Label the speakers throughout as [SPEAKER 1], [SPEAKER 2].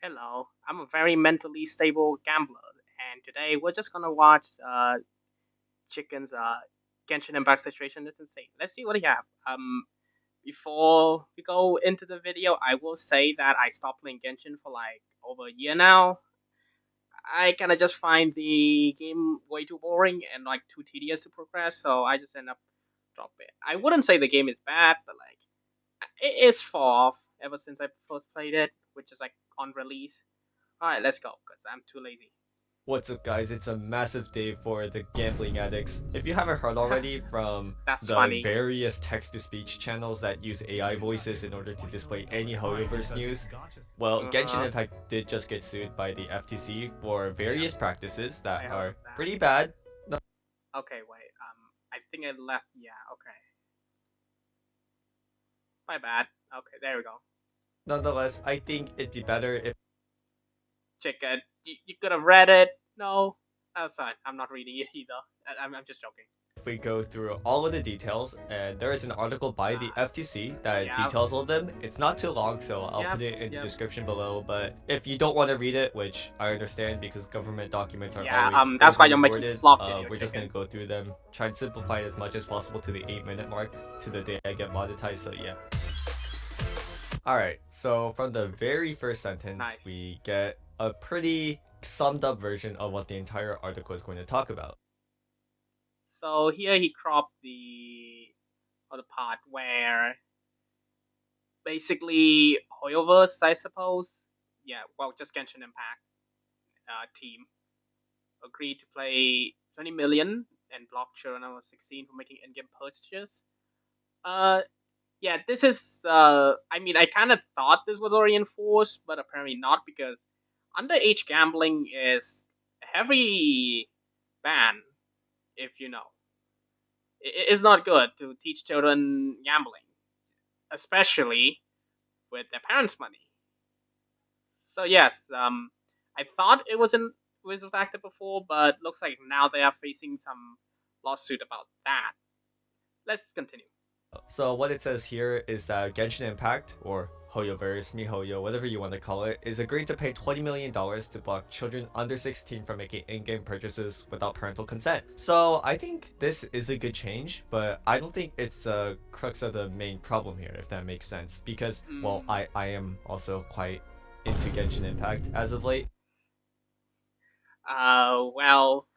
[SPEAKER 1] Hello, I'm a very mentally stable gambler, and today we're just gonna watch Chicken's Genshin Impact situation. It's insane. Let's see what he have. Before we go into the video, I will say that I stopped playing Genshin for like over a year now. I kind of just find the game way too boring and like too tedious to progress, so I just end up dropping it. I wouldn't say the game is bad, but like it is fall off ever since I first played it, which is like on release. All right, let's go, cause I'm too lazy.
[SPEAKER 2] What's up, guys? It's a massive day for the gambling addicts. If you haven't heard already from
[SPEAKER 1] That's
[SPEAKER 2] the
[SPEAKER 1] funny.
[SPEAKER 2] various text to speech channels that use AI voices in order to display any Hoyoverse news, well, Genshin
[SPEAKER 1] Uh-huh.
[SPEAKER 2] Impact did just get sued by the FTC for
[SPEAKER 1] Yep,
[SPEAKER 2] various practices
[SPEAKER 1] I
[SPEAKER 2] that
[SPEAKER 1] heard of
[SPEAKER 2] are
[SPEAKER 1] that.
[SPEAKER 2] pretty bad.
[SPEAKER 1] Okay, wait. I think I left. Yeah. Okay. My bad. Okay, there we go.
[SPEAKER 2] Nonetheless, I think it'd be better if
[SPEAKER 1] Chicken. You could have read it. No. That's fine. I'm not reading it either. I'm just joking.
[SPEAKER 2] we go through all of the details, and there is an article by the
[SPEAKER 1] Uh,
[SPEAKER 2] FTC that
[SPEAKER 1] yep.
[SPEAKER 2] details all of them. It's not too long, so I'll
[SPEAKER 1] Yep.
[SPEAKER 2] put it in the
[SPEAKER 1] Yep.
[SPEAKER 2] description below. But if you don't want to read it, which I understand because government documents are
[SPEAKER 1] Yeah.
[SPEAKER 2] always
[SPEAKER 1] That's why you're
[SPEAKER 2] overly
[SPEAKER 1] making the
[SPEAKER 2] worded,
[SPEAKER 1] slop video,
[SPEAKER 2] we're just gonna
[SPEAKER 1] chicken.
[SPEAKER 2] go through them, try and simplify it as much as possible to the 8-minute mark to the day I get monetized. So yeah. Alright, so from the very first sentence,
[SPEAKER 1] Nice.
[SPEAKER 2] we get a pretty summed up version of what the entire article is going to talk about.
[SPEAKER 1] So here he cropped the other part where basically Hoyoverse, I suppose. Yeah. Well, just Genshin Impact team agreed to pay 20 million and block children over 16 for making in-game purchases. Uh, yeah, this is. I mean, I kind of thought this was already enforced, but apparently not because underage gambling is a heavy ban. If you know, it's not good to teach children gambling, especially with their parents' money. So yes, I thought it was active before, but looks like now they are facing some lawsuit about that. Let's continue.
[SPEAKER 2] So what it says here is that Genshin Impact, or Hoyoverse, MiHoYo, whatever you want to call it, is agreeing to pay $20 million to block children under 16 from making in-game purchases without parental consent. So I think this is a good change, but I don't think it's the crux of the main problem here, if that makes sense. Because, well,
[SPEAKER 1] Mm,
[SPEAKER 2] I am also quite into Genshin Impact as of late.
[SPEAKER 1] well,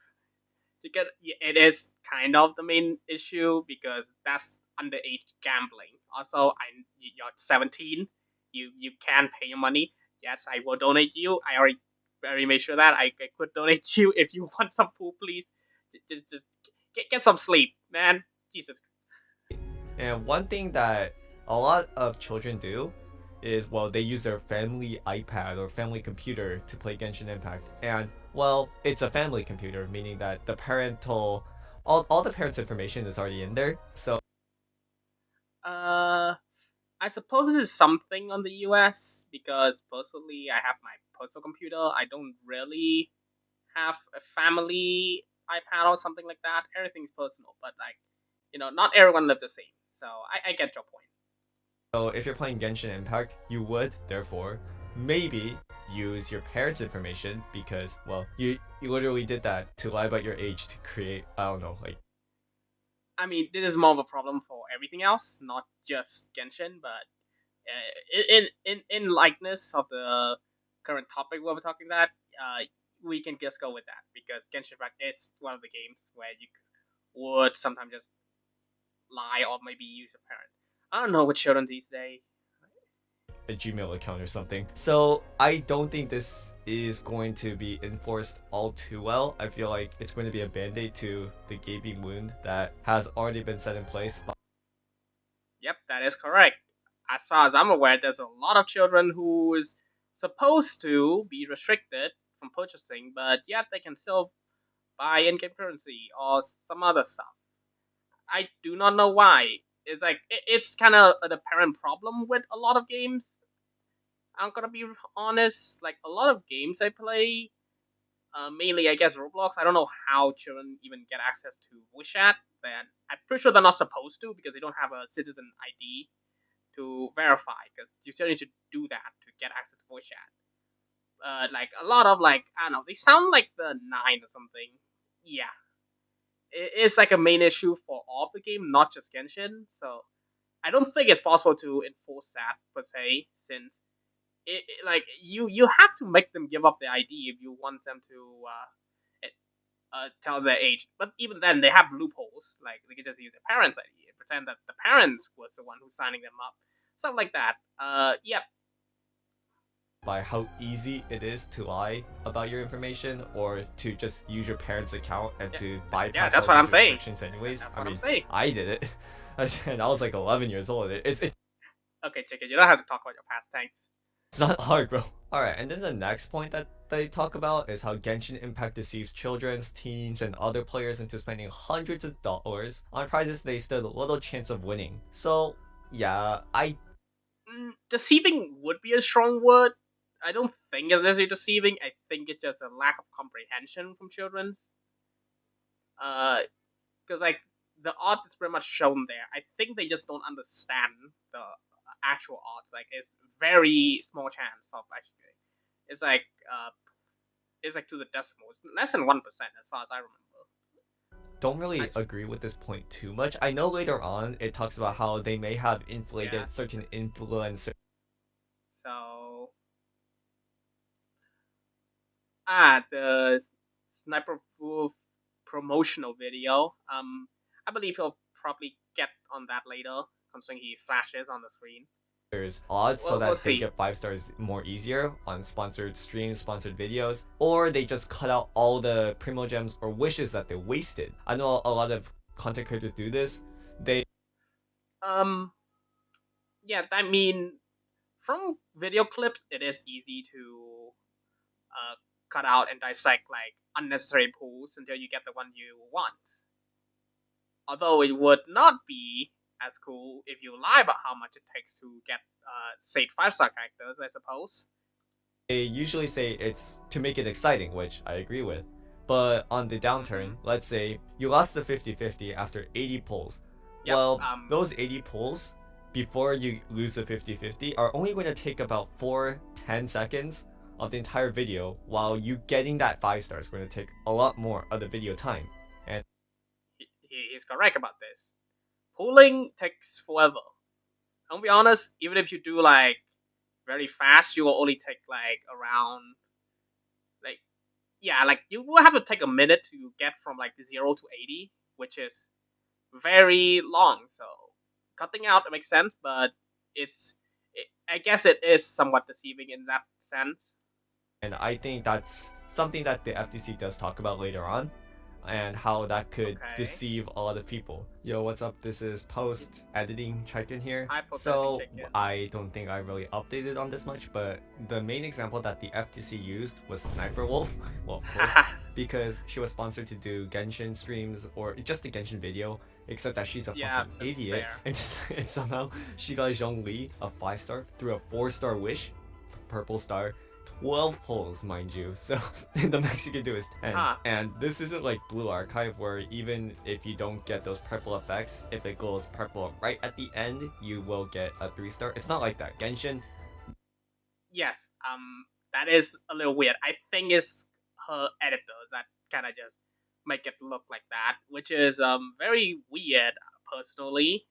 [SPEAKER 1] it is kind of the main issue because that's underage gambling. Also, you're 17. You can pay your money. Yes, I will donate you. I already made sure that I could donate you if you want some pool, please. Just get some sleep, man. Jesus.
[SPEAKER 2] And one thing that a lot of children do is, well, they use their family iPad or family computer to play Genshin Impact. And, well, it's a family computer, meaning that the parental, all the parents' information is already in there. So,
[SPEAKER 1] Uh, I suppose this is something on the US because personally, I have my personal computer. I don't really have a family iPad or something like that. Everything's personal, but like, not everyone lives the same. So I get your point.
[SPEAKER 2] so if you're playing Genshin Impact, you would, therefore, maybe use your parents' information because, well, you literally did that to lie about your age to create, I don't know, like,
[SPEAKER 1] I mean, this is more of a problem for everything else, not just Genshin, but in likeness of the current topic we're talking that, uh, we can just go with that because Genshin Impact is one of the games where you would sometimes just lie or maybe use a parent. I don't know with children these days.
[SPEAKER 2] a Gmail account or something. So I don't think this is going to be enforced all too well. I feel like it's going to be a band-aid to the gaping wound that has already been set in place.
[SPEAKER 1] Yep, that is correct. As far as I'm aware, there's a lot of children who is supposed to be restricted from purchasing, but yet they can still buy in-game currency or some other stuff. I do not know why. It's like it's kind of an apparent problem with a lot of games. I'm gonna be honest. Like a lot of games I play, mainly I guess Roblox. I don't know how children even get access to voice chat. Then I'm pretty sure they're not supposed to because they don't have a citizen ID to verify because you still need to do that to get access to voice chat. Like a lot of like I don't know, they sound like the nine or something. Yeah, it's like a main issue for all of the game, not just Genshin. So I don't think it's possible to enforce that per se, since like you have to make them give up the ID if you want them to tell their age. But even then, they have loopholes. Like they can just use their parents' ID and pretend that the parents was the one who's signing them up, stuff like that. Yep,
[SPEAKER 2] by how easy it is to lie about your information or to just use your parents' account and
[SPEAKER 1] yeah,
[SPEAKER 2] to
[SPEAKER 1] yeah.
[SPEAKER 2] bypass
[SPEAKER 1] That's
[SPEAKER 2] all
[SPEAKER 1] what I'm
[SPEAKER 2] these
[SPEAKER 1] saying.
[SPEAKER 2] restrictions anyways.
[SPEAKER 1] That's
[SPEAKER 2] I
[SPEAKER 1] what I'm
[SPEAKER 2] mean,
[SPEAKER 1] saying.
[SPEAKER 2] I did it. And I was like 11 years old. It's
[SPEAKER 1] Okay, chicken. You don't have to talk about your past. Thanks.
[SPEAKER 2] it's not hard, bro. Alright, and then the next point that they talk about is how Genshin Impact deceives children, teens, and other players into spending hundreds of dollars on prizes they stood little chance of winning. So, yeah, I
[SPEAKER 1] Deceiving would be a strong word. I don't think it's necessarily deceiving. I think it's just a lack of comprehension from children's. Because like the art is pretty much shown there. I think they just don't understand the actual odds. Like it's very small chance of actually. It's like uh, it's like to the decimal. It's less than 1% as far as I remember.
[SPEAKER 2] don't really
[SPEAKER 1] Actually,
[SPEAKER 2] agree with this point too much. I know later on it talks about how they may have
[SPEAKER 1] yeah.
[SPEAKER 2] inflated certain influencers
[SPEAKER 1] So the Sniper Wolf promotional video. I believe he'll probably get on that later, considering he flashes on the screen.
[SPEAKER 2] odds so
[SPEAKER 1] We'll
[SPEAKER 2] that they
[SPEAKER 1] see.
[SPEAKER 2] get 5 stars more easier on sponsored streams, sponsored videos, or they just cut out all the primo gems or wishes that they wasted. I know a lot of content creators do this. They
[SPEAKER 1] Um, yeah, I mean, from video clips, it is easy to uh, cut out and dissect like unnecessary pools until you get the one you want. Although it would not be as cool if you lie about how much it takes to get say 5-star characters, I suppose.
[SPEAKER 2] they usually say it's to make it exciting, which I agree with. But on the
[SPEAKER 1] Mm-hmm.
[SPEAKER 2] downturn, let's say you lost the 50-50 after 80 pulls.
[SPEAKER 1] Yep.
[SPEAKER 2] Well, those 80 pulls before you lose the 50-50 are only going to take about 4-10 seconds of the entire video, while you getting that 5 star is going to take a lot more of the video time. And
[SPEAKER 1] He's correct about this. Pulling takes forever. I'll be honest, even if you do like very fast, you will only take like around like yeah, like you will have to take a minute to get from like 0 to 80, which is very long. So cutting out makes sense, but I guess it is somewhat deceiving in that sense.
[SPEAKER 2] I think that's something that the FTC does talk about later on, and how that could
[SPEAKER 1] Okay,
[SPEAKER 2] deceive a lot of people. Yo, what's up? This is post editing chiken here.
[SPEAKER 1] high potential
[SPEAKER 2] So
[SPEAKER 1] chicken.
[SPEAKER 2] I don't think I really updated on this much, but the main example that the FTC used was Sniper Wolf. Well, of course, because she was sponsored to do Genshin streams or just a Genshin video, except that she's a
[SPEAKER 1] Yeah,
[SPEAKER 2] fucking
[SPEAKER 1] that's
[SPEAKER 2] idiot,
[SPEAKER 1] fair.
[SPEAKER 2] and somehow she got Zhongli a 5 star through a 4 star wish, purple star, 12 pulls, mind you. So the max you can do is 10.
[SPEAKER 1] Huh.
[SPEAKER 2] And this isn't like Blue Archive where even if you don't get those purple effects, if it goes purple right at the end, you will get a 3 star. It's not like that. Genshin,
[SPEAKER 1] Yes. That is a little weird. I think it's her editors that kind of just make it look like that, which is very weird personally.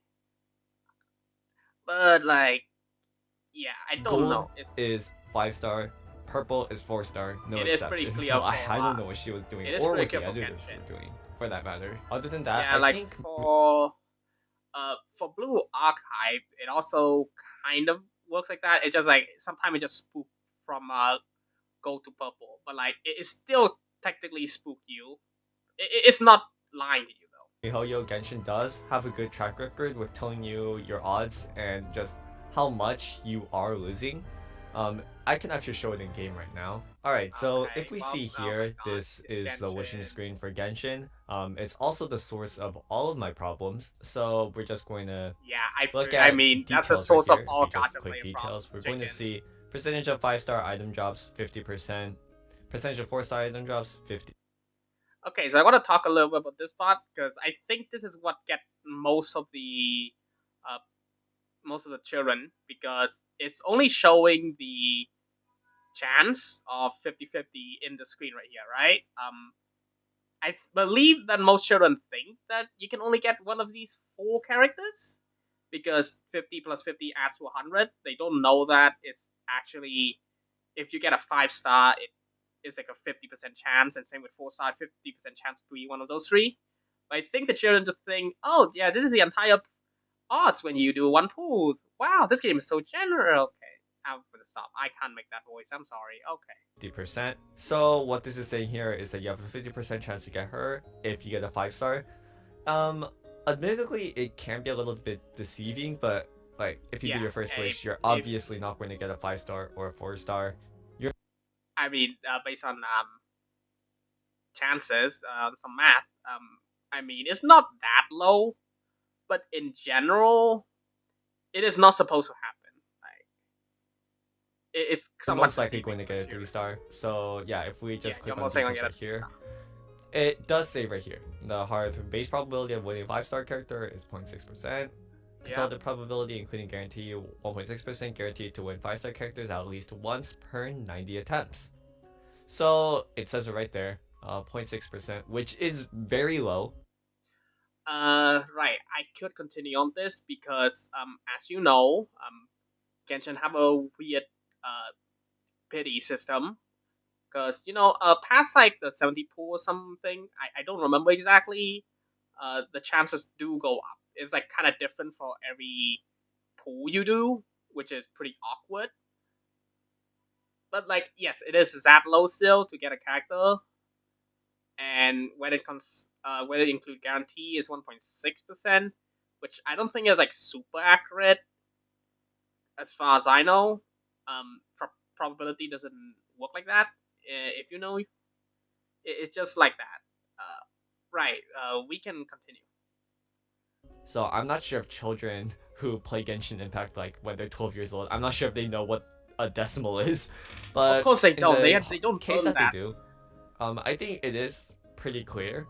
[SPEAKER 1] But like, yeah, I don't
[SPEAKER 2] gold
[SPEAKER 1] know.
[SPEAKER 2] is 5 star, purple is 4 star, no
[SPEAKER 1] It is pretty
[SPEAKER 2] exception.
[SPEAKER 1] clear
[SPEAKER 2] So
[SPEAKER 1] for
[SPEAKER 2] I don't know what she was doing
[SPEAKER 1] it is
[SPEAKER 2] or
[SPEAKER 1] pretty
[SPEAKER 2] what
[SPEAKER 1] clear
[SPEAKER 2] the
[SPEAKER 1] for
[SPEAKER 2] editors
[SPEAKER 1] Genshin.
[SPEAKER 2] were doing for that matter. Other than that,
[SPEAKER 1] Yeah,
[SPEAKER 2] I
[SPEAKER 1] like
[SPEAKER 2] think
[SPEAKER 1] for Blue Archive, it also kind of works like that. It's just like sometimes it just spook from gold to purple, but like it still technically spook you. It's not lying to you though.
[SPEAKER 2] MiHoYo Genshin does have a good track record with telling you your odds and just how much you are losing. I can actually show it in game right now. Alright, so
[SPEAKER 1] Okay,
[SPEAKER 2] if we
[SPEAKER 1] well,
[SPEAKER 2] see
[SPEAKER 1] oh my
[SPEAKER 2] here,
[SPEAKER 1] god,
[SPEAKER 2] this
[SPEAKER 1] it's
[SPEAKER 2] is the wishing
[SPEAKER 1] Genshin.
[SPEAKER 2] screen for Genshin. It's also the source of all of my problems, so we're just going to
[SPEAKER 1] Yeah,
[SPEAKER 2] look
[SPEAKER 1] I
[SPEAKER 2] at
[SPEAKER 1] mean that's the
[SPEAKER 2] details right
[SPEAKER 1] source of
[SPEAKER 2] here. If
[SPEAKER 1] all
[SPEAKER 2] you just
[SPEAKER 1] gacha
[SPEAKER 2] click
[SPEAKER 1] player
[SPEAKER 2] details,
[SPEAKER 1] problems.
[SPEAKER 2] we're going to
[SPEAKER 1] Chicken.
[SPEAKER 2] see percentage of 5 star item drops 50%, percentage of 4 star item drops 50.
[SPEAKER 1] Okay, so I want to talk a little bit about this part because I think this is what get uh, most of the children because it's only showing the chance of 50-50 in the screen right here, right? Believe that most children think that you can only get one of these four characters because 50 plus 50 adds to 100. They don't know that it's actually, if you get a 5 star, it is like a 50% chance, and same with 4 star, 50% chance to be one of those three. But I think the children just think, oh, yeah, this is the entire odds when you do one pool. Wow, this game is so general. Okay, I'm gonna stop. I can't make that voice. I'm sorry. Okay.
[SPEAKER 2] 50%. So what this is saying here is that you have a 50% chance to get her if you get a 5 star. Um, Admittedly, it can be a little bit deceiving, but like if you do
[SPEAKER 1] Yeah.
[SPEAKER 2] your first wish, you're
[SPEAKER 1] If
[SPEAKER 2] obviously not going to get a 5 star or a 4 star. You're
[SPEAKER 1] I mean, based on chances, some math, I mean, it's not that low, but in general, it is not supposed to happen. Like, it's somewhat
[SPEAKER 2] most likely
[SPEAKER 1] deceiving
[SPEAKER 2] going to
[SPEAKER 1] for
[SPEAKER 2] get a
[SPEAKER 1] children.
[SPEAKER 2] 3 star. So yeah, if we
[SPEAKER 1] Yeah,
[SPEAKER 2] just
[SPEAKER 1] you're
[SPEAKER 2] click on
[SPEAKER 1] most likely
[SPEAKER 2] details
[SPEAKER 1] gonna
[SPEAKER 2] right
[SPEAKER 1] get a
[SPEAKER 2] here,
[SPEAKER 1] star.
[SPEAKER 2] it does say right here the hard base probability of winning 5 star character is 0.6%.
[SPEAKER 1] Yeah.
[SPEAKER 2] Consulted probability, including guarantee 1.6%, guaranteed to win 5 star characters at least once per 90 attempts. So it says it right there, 0.6%, which is very low.
[SPEAKER 1] Right. I could continue on this because, as you know, Genshin have a weird uh pity system. Because past like the 70 pool or something, I don't remember exactly. The chances do go up. It's like kind of different for every pool you do, which is pretty awkward. But like, yes, it is that low still to get a character, and when it include guarantee is 1.6%, which I don't think is like super accurate as far as I know. Probability doesn't work like that. If you know, it's just like that. Right. We can continue.
[SPEAKER 2] So I'm not sure if children who play Genshin Impact, like when they're 12 years old, I'm not sure if they know what a decimal is.
[SPEAKER 1] Of
[SPEAKER 2] But
[SPEAKER 1] course they
[SPEAKER 2] in
[SPEAKER 1] don't.
[SPEAKER 2] the
[SPEAKER 1] They don't
[SPEAKER 2] case
[SPEAKER 1] learn
[SPEAKER 2] that they
[SPEAKER 1] that.
[SPEAKER 2] do, I think it is pretty clear.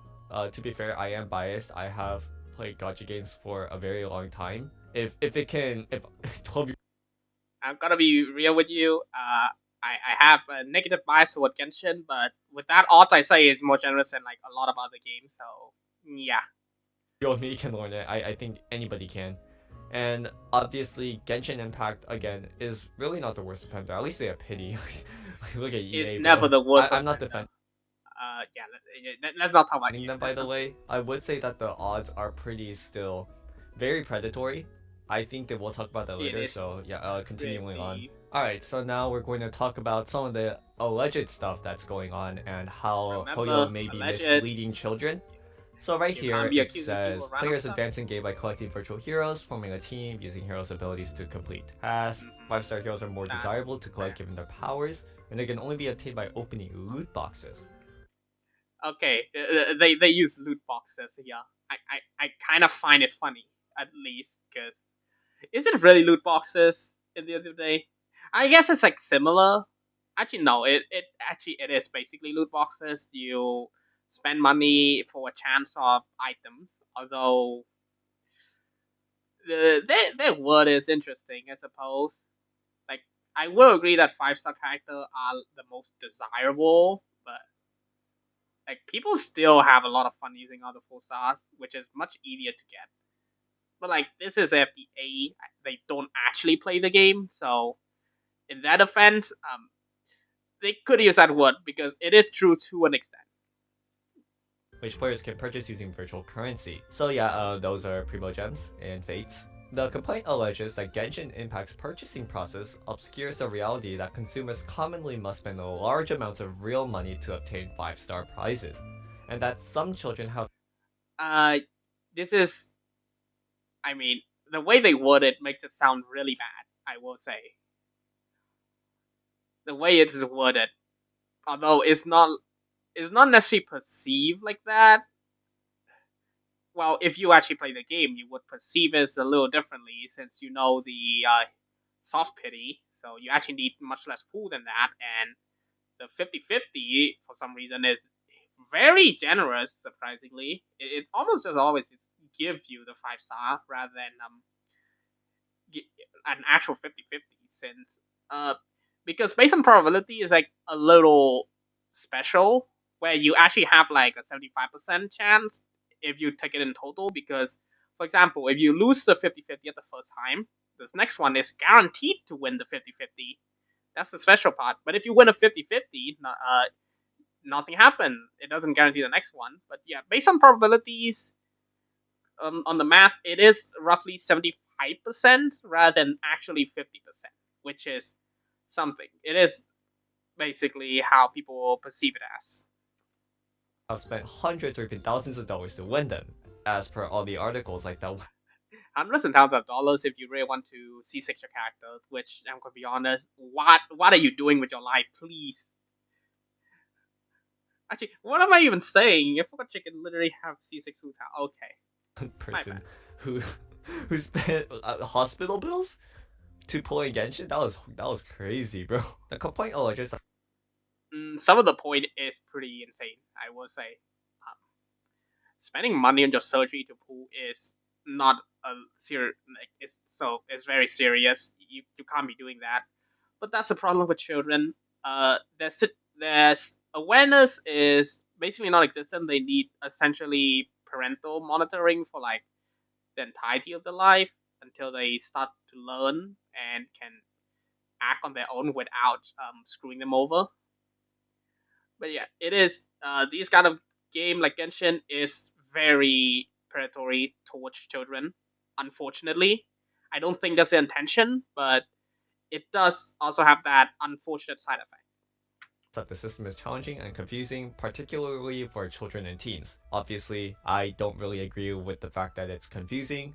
[SPEAKER 2] To be fair, I am biased. I have played gacha games for a very long time. If it can, if 12
[SPEAKER 1] I'm gonna be real with you. I have a negative bias toward Genshin, but with that, odds I say is more generous than like a lot of other games. So yeah.
[SPEAKER 2] year old me can learn it, I think anybody can. And obviously, Genshin Impact again is really not the worst offender. At least they have pity. Like, look at
[SPEAKER 1] Is
[SPEAKER 2] EA,
[SPEAKER 1] never
[SPEAKER 2] bro.
[SPEAKER 1] the worst
[SPEAKER 2] I'm not
[SPEAKER 1] offender.
[SPEAKER 2] defending
[SPEAKER 1] Yeah. Let's not talk about EA.
[SPEAKER 2] them, by
[SPEAKER 1] Let's
[SPEAKER 2] the
[SPEAKER 1] continue.
[SPEAKER 2] way. I would say that the odds are pretty still very predatory. I think that we'll talk about that
[SPEAKER 1] It
[SPEAKER 2] later.
[SPEAKER 1] is
[SPEAKER 2] So yeah, continuing on.
[SPEAKER 1] really.
[SPEAKER 2] All right, so now we're going to talk about some of the alleged stuff that's going on and how Hoyo
[SPEAKER 1] Remember,
[SPEAKER 2] may be
[SPEAKER 1] alleged.
[SPEAKER 2] misleading children. So right
[SPEAKER 1] You can't
[SPEAKER 2] here
[SPEAKER 1] be
[SPEAKER 2] it
[SPEAKER 1] accusing people
[SPEAKER 2] says
[SPEAKER 1] of random
[SPEAKER 2] players
[SPEAKER 1] stuff.
[SPEAKER 2] advance in game by collecting virtual heroes, forming a team, using heroes' abilities to complete tasks.
[SPEAKER 1] Mm-hmm.
[SPEAKER 2] 5 star heroes are more desirable
[SPEAKER 1] That's
[SPEAKER 2] to
[SPEAKER 1] fair.
[SPEAKER 2] collect given their powers, and they can only be obtained by opening loot boxes.
[SPEAKER 1] Okay, they use loot boxes. Yeah, I kind of find it funny at least because is it really loot boxes in the end of the day? I guess it's like similar. Actually, no. It is basically loot boxes. You spend money for a chance of items. Although their word is interesting, I suppose. Like I will agree that 5 star character are the most desirable, but like people still have a lot of fun using other 4 stars, which is much easier to get. But like this is FDA, they don't actually play the game, so in that offense, they could use that word because it is true to an extent.
[SPEAKER 2] Which players can purchase using virtual currency. So yeah, those are Primo Gems and Fates. The complaint alleges that Genshin Impact's purchasing process obscures the reality that consumers commonly must spend large amounts of real money to obtain 5 star prizes, and that some children have
[SPEAKER 1] Uh, this is, I mean, the way they word it makes it sound really bad. I will say the way it is worded, although it's not necessarily perceived like that. Well, if you actually play the game, you would perceive it a little differently since you know the soft pity. So you actually need much less pool than that, and the 50-50 for some reason is very generous. Surprisingly, it's almost just always it's give you the 5 star rather than an actual 50-50. Since uh because based on probability is like a little special, where you actually have like a 75% chance if you take it in total. Because, for example, if you lose the 50-50 at the first time, this next one is guaranteed to win the 50-50. That's the special part. But if you win a 50-50, nothing happened. It doesn't guarantee the next one. But yeah, based on probabilities, on the math, it is roughly 75% rather than actually 50%, which is something. It is basically how people perceive it as.
[SPEAKER 2] I've spent hundreds or even thousands of dollars to win them, as per all the articles like that.
[SPEAKER 1] Hundreds and thousands of dollars if you really want to C6 your character, which I'm gonna be honest, what are you doing with your life? Please. Actually, what am I even saying? If a chicken literally have C6 food, okay,
[SPEAKER 2] One
[SPEAKER 1] my
[SPEAKER 2] person
[SPEAKER 1] bad.
[SPEAKER 2] who who spent hospital bills to play Genshin. That was crazy, bro. The complaint just
[SPEAKER 1] Some of the point is pretty insane, I will say. Um, Spending money on your surgery to pull is not a serious. Like, it's very serious. You can't be doing that. But that's the problem with children. There's awareness is basically non-existent. They need essentially parental monitoring for like the entirety of their life until they start to learn and can act on their own without screwing them over. But yeah, it is. These kind of game like Genshin is very predatory towards children. Unfortunately, I don't think that's the intention, but it does also have that unfortunate side effect.
[SPEAKER 2] that the system is challenging and confusing, particularly for children and teens. Obviously, I don't really agree with the fact that it's confusing.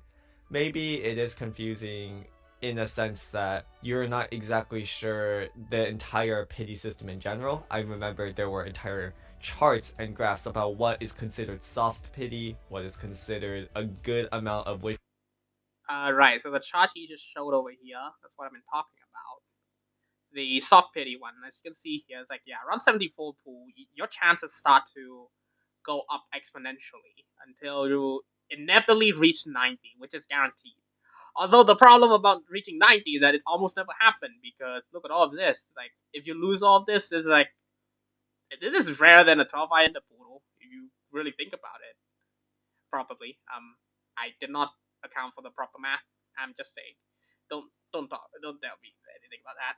[SPEAKER 2] Maybe it is confusing in a sense that you're not exactly sure the entire pity system in general. I remember there were entire charts and graphs about what is considered soft pity, what is considered a good amount of wish.
[SPEAKER 1] Right. So the chart you just showed over here, that's what I've been talking about. The soft pity one, as you can see here, is like yeah, around 74 pool, your chances start to go up exponentially until you inevitably reach 90, which is guaranteed. Although the problem about reaching 90 is that it almost never happened because look at all of this. Like if you lose all of this, is like this is rarer than a 12 eye in the poodle. If you really think about it properly. I did not account for the proper math. I'm just saying, don't tell me anything about that.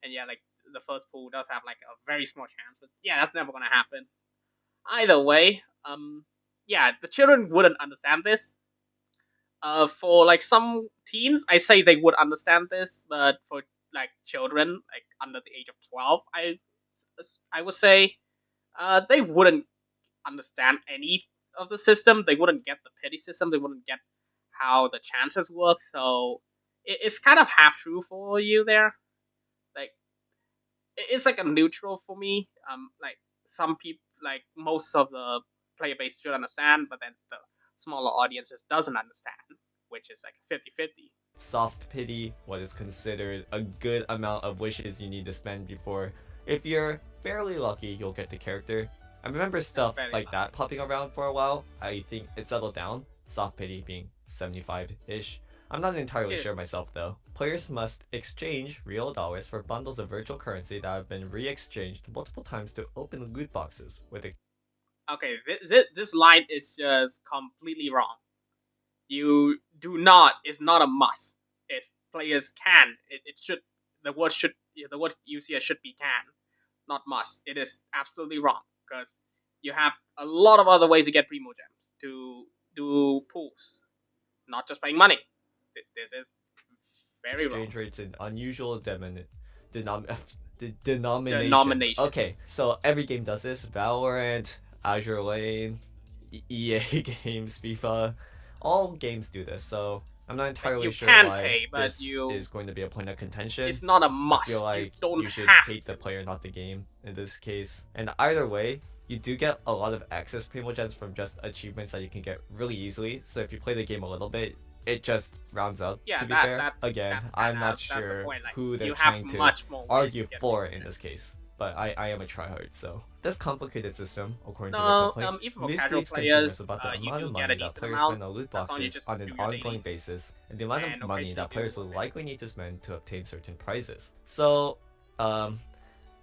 [SPEAKER 1] And yeah, like the first pool does have like a very small chance, but yeah, that's never gonna happen. Either way, yeah, the children wouldn't understand this. For like some teens, I say they would understand this, but for like children, like under the age of 12, I would say, they wouldn't understand any of the system. They wouldn't get the pity system. They wouldn't get how the chances work. So it's kind of half true for you there. Like it's like a neutral for me. Like some people, like most of the player base should understand, but then the smaller audiences doesn't understand, which is like 50-50.
[SPEAKER 2] Soft pity, what is considered a good amount of wishes you need to spend before. If you're fairly lucky, you'll get the character. I remember stuff
[SPEAKER 1] Fairly
[SPEAKER 2] like that
[SPEAKER 1] lucky.
[SPEAKER 2] popping around for a while. I think it settled down. Soft pity being 75-ish. I'm not entirely sure
[SPEAKER 1] Is
[SPEAKER 2] myself though. Players must exchange real dollars for bundles of virtual currency that have been re-exchanged multiple times to open loot boxes with
[SPEAKER 1] okay. This line is just completely wrong. You do not is not a must. It's players can. It should the word used here should be can, not must. It is absolutely wrong because you have a lot of other ways to get primo gems to do pools, not just paying money. This is very wrong.
[SPEAKER 2] exchange rates in unusual denom- denominations. Okay,
[SPEAKER 1] Denominations.
[SPEAKER 2] so every game does this. Valorant, Azure Lane, EA games, FIFA, all games do this. So I'm not
[SPEAKER 1] Like
[SPEAKER 2] entirely
[SPEAKER 1] you
[SPEAKER 2] sure
[SPEAKER 1] can
[SPEAKER 2] why
[SPEAKER 1] pay, but
[SPEAKER 2] this
[SPEAKER 1] you
[SPEAKER 2] is going to be a point of contention.
[SPEAKER 1] it's not a
[SPEAKER 2] I feel
[SPEAKER 1] must. You
[SPEAKER 2] like
[SPEAKER 1] don't
[SPEAKER 2] you should
[SPEAKER 1] have
[SPEAKER 2] hate the
[SPEAKER 1] to.
[SPEAKER 2] player, not the game, in this case. And either way, you do get a lot of access primogens from just achievements that you can get really easily. So if you play the game a little bit, it just rounds up.
[SPEAKER 1] Yeah,
[SPEAKER 2] To be fair,
[SPEAKER 1] that's
[SPEAKER 2] again,
[SPEAKER 1] that's kind
[SPEAKER 2] I'm not
[SPEAKER 1] of that's the
[SPEAKER 2] sure
[SPEAKER 1] point. Like
[SPEAKER 2] who they're
[SPEAKER 1] you have
[SPEAKER 2] trying to
[SPEAKER 1] much more ways to
[SPEAKER 2] argue
[SPEAKER 1] get
[SPEAKER 2] for
[SPEAKER 1] primo
[SPEAKER 2] in this
[SPEAKER 1] gems.
[SPEAKER 2] case. But I am a tryhard, so this complicated system, according to the
[SPEAKER 1] No,
[SPEAKER 2] complaint,
[SPEAKER 1] even for casual
[SPEAKER 2] misleads consumers
[SPEAKER 1] players,
[SPEAKER 2] about the
[SPEAKER 1] you
[SPEAKER 2] amount
[SPEAKER 1] do
[SPEAKER 2] of
[SPEAKER 1] get a
[SPEAKER 2] money that
[SPEAKER 1] decent
[SPEAKER 2] players
[SPEAKER 1] amount
[SPEAKER 2] spend on loot
[SPEAKER 1] as long as you
[SPEAKER 2] boxes
[SPEAKER 1] just
[SPEAKER 2] on an
[SPEAKER 1] do your
[SPEAKER 2] ongoing
[SPEAKER 1] dailies,
[SPEAKER 2] basis, and the amount of
[SPEAKER 1] and
[SPEAKER 2] money
[SPEAKER 1] occasionally
[SPEAKER 2] that
[SPEAKER 1] do
[SPEAKER 2] players
[SPEAKER 1] a
[SPEAKER 2] will
[SPEAKER 1] miss.
[SPEAKER 2] likely need to spend to obtain certain prizes. So Um,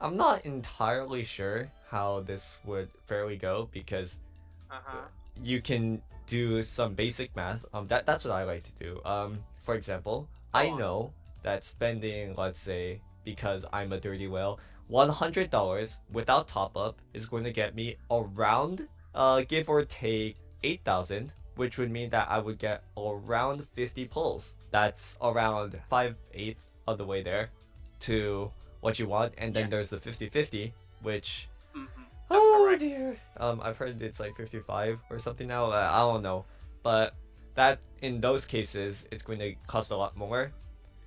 [SPEAKER 2] I'm not entirely sure how this would fairly go because
[SPEAKER 1] Uh huh.
[SPEAKER 2] you can do some basic math. That's what I like to do. For example,
[SPEAKER 1] Go
[SPEAKER 2] I
[SPEAKER 1] on.
[SPEAKER 2] know that spending, let's say, because I'm a dirty whale, $100 without top up is going to get me around, give or take 8,000, which would mean that I would get around 50 pulls. That's around 5/8 of the way there to what you want, and then there's the
[SPEAKER 1] Yes.
[SPEAKER 2] 50/50, which
[SPEAKER 1] That's
[SPEAKER 2] oh
[SPEAKER 1] correct.
[SPEAKER 2] dear. I've heard it's like 55 or something now. I don't know, but that in those cases, it's going to cost a lot more.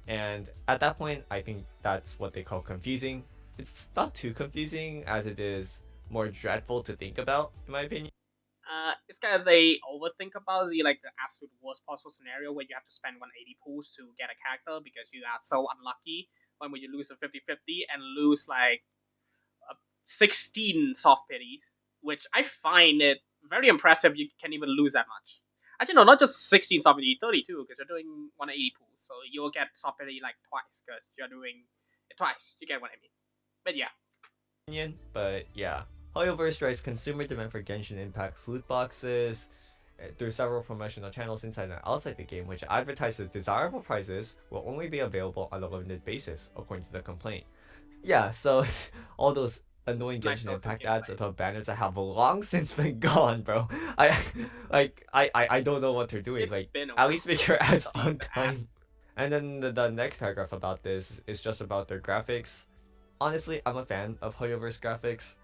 [SPEAKER 2] And at that point, I think that's what they call confusing. It's not too confusing as it is more dreadful to think about, in my opinion.
[SPEAKER 1] It's kind of they overthink about the absolute worst possible scenario where you have to spend 180 pools to get a character because you are so unlucky when you lose a 50-50 and lose like 16 soft pities, which I find it very impressive. You can even lose that much. Actually, no, not just 16 soft pity, 32 because you're doing 180 pools, so you'll get soft pity like twice because you're doing it twice. You get what I mean? But yeah,
[SPEAKER 2] But yeah, Hoyoverse drives consumer demand for Genshin Impact's loot boxes through several promotional channels inside and outside the game, which advertise that desirable prizes will only be available on a limited basis, according to the complaint. Yeah, so all those annoying
[SPEAKER 1] nice
[SPEAKER 2] Genshin
[SPEAKER 1] also
[SPEAKER 2] Impact ads
[SPEAKER 1] gameplay.
[SPEAKER 2] above banners that have long since been gone, bro. I I don't know what they're doing.
[SPEAKER 1] It's
[SPEAKER 2] Like,
[SPEAKER 1] been a
[SPEAKER 2] at
[SPEAKER 1] while
[SPEAKER 2] least make your
[SPEAKER 1] to
[SPEAKER 2] ads
[SPEAKER 1] see
[SPEAKER 2] on
[SPEAKER 1] the
[SPEAKER 2] time.
[SPEAKER 1] ads.
[SPEAKER 2] And then the next paragraph about this is just about their graphics. Honestly, I'm a fan of Hoyoverse graphics.